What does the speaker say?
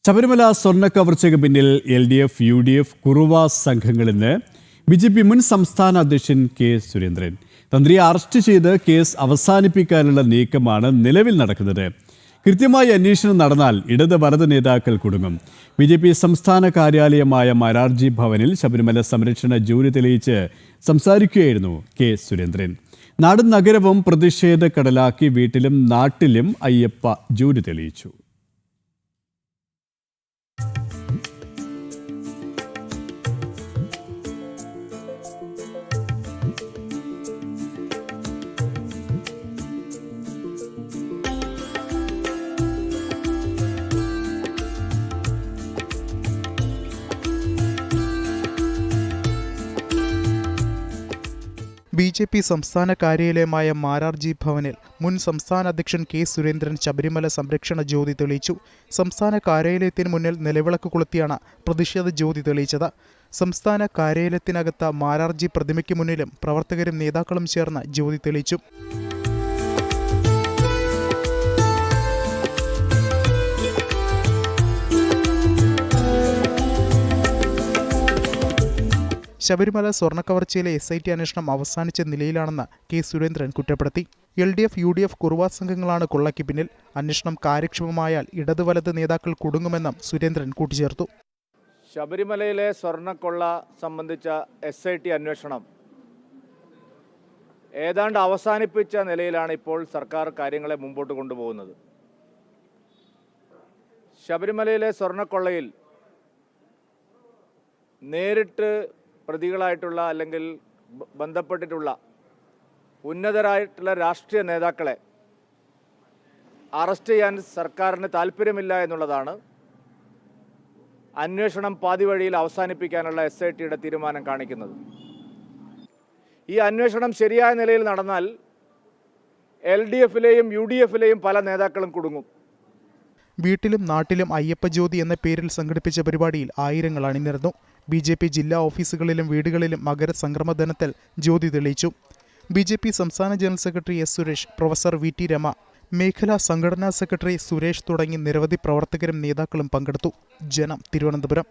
ശബരിമല സ്വർണ്ണക്കവർച്ചയ്ക്ക് പിന്നിൽ LDF, UDF, Kuruva സംഘങ്ങളിൽ നിന്ന് BJP മുൻ സംസ്ഥാന അധ്യക്ഷൻ കെ സുരേന്ദ്രൻ. തന്ത്രിയെ അറസ്റ്റ് ചെയ്ത് കേസ് അവസാനിപ്പിക്കാനുള്ള നീക്കമാണ് നിലവിൽ നടക്കുന്നത്. കൃത്യമായി അന്വേഷണം നടന്നാൽ ഇടത് വലത് നേതാക്കൾ കുടുങ്ങും. BJP സംസ്ഥാന കാര്യാലയമായ മൊറാർജി ഭവനിൽ ശബരിമല സംരക്ഷണ ജ്യോതി തെളിയിച്ച് സംസാരിക്കുകയായിരുന്നു കെ സുരേന്ദ്രൻ. നാടും നഗരവും പ്രതിഷേധ കടലാക്കി വീട്ടിലും നാട്ടിലും അയ്യപ്പ ജ്യോതി തെളിയിച്ചു. BJP സംസ്ഥാന കാര്യാലയമായ മൊറാർജി ഭവനിൽ മുൻ സംസ്ഥാന അധ്യക്ഷൻ കെ സുരേന്ദ്രൻ ശബരിമല സംരക്ഷണ ജ്യോതി തെളിയിച്ചു. സംസ്ഥാന കാര്യാലയത്തിന് മുന്നിൽ നിലവിളക്ക് കൊളുത്തിയാണ് പ്രതിഷേധ ജ്യോതി തെളിയിച്ചത്. സംസ്ഥാന കാര്യാലയത്തിനകത്ത് മൊറാർജി പ്രതിമയ്ക്ക് മുന്നിലും പ്രവർത്തകരും നേതാക്കളും ചേർന്ന് ജ്യോതി തെളിയിച്ചു. ശബരിമല സ്വർണ്ണക്കവർച്ചയിലെ SIT അന്വേഷണം അവസാനിച്ച നിലയിലാണെന്ന് കെ സുരേന്ദ്രൻ കുറ്റപ്പെടുത്തി. LDF, UDF, കുറുവ സംഘങ്ങളാണ് കൊള്ളയ്ക്ക് പിന്നിൽ. അന്വേഷണം കാര്യക്ഷമമായാൽ ഇടത് വലത് നേതാക്കൾ കുടുങ്ങുമെന്നും സുരേന്ദ്രൻ കൂട്ടിച്ചേർത്തു. ശബരിമലയിലെ സ്വർണ്ണക്കൊള്ള സംബന്ധിച്ച SIT അന്വേഷണം ഏതാണ്ട് അവസാനിപ്പിച്ച നിലയിലാണ് ഇപ്പോൾ സർക്കാർ കാര്യങ്ങളെ മുമ്പോട്ട് കൊണ്ടുപോകുന്നത്. ശബരിമലയിലെ സ്വർണ്ണക്കൊള്ളയിൽ നേരിട്ട് പ്രതികളായിട്ടുള്ള അല്ലെങ്കിൽ ബന്ധപ്പെട്ടിട്ടുള്ള ഉന്നതരായിട്ടുള്ള രാഷ്ട്രീയ നേതാക്കളെ അറസ്റ്റ് ചെയ്യാൻ സർക്കാരിന് താല്പര്യമില്ല എന്നുള്ളതാണ് അന്വേഷണം പാതി വഴിയിൽ അവസാനിപ്പിക്കാനുള്ള SITയുടെ തീരുമാനം കാണിക്കുന്നത്. ഈ അന്വേഷണം ശരിയായ നിലയിൽ നടന്നാൽ LDFിലെയും UDFിലെയും പല നേതാക്കളും കുടുങ്ങും. വീട്ടിലും നാട്ടിലും അയ്യപ്പ ജ്യോതി എന്ന പേരിൽ സംഘടിപ്പിച്ച പരിപാടിയിൽ ആയിരങ്ങൾ അണിനിരന്നു. BJP ജില്ലാ ഓഫീസുകളിലും വീടുകളിലും മകരസംക്രമദിനത്തിൽ ജ്യോതി തെളിയിച്ചു. BJP സംസ്ഥാന general secretary S. Suresh, professor VT Rama, മേഖലാ സംഘടനാ സെക്രട്ടറി സുരേഷ് തുടങ്ങി നിരവധി പ്രവർത്തകരും നേതാക്കളും പങ്കെടുത്തു. ജനം, തിരുവനന്തപുരം.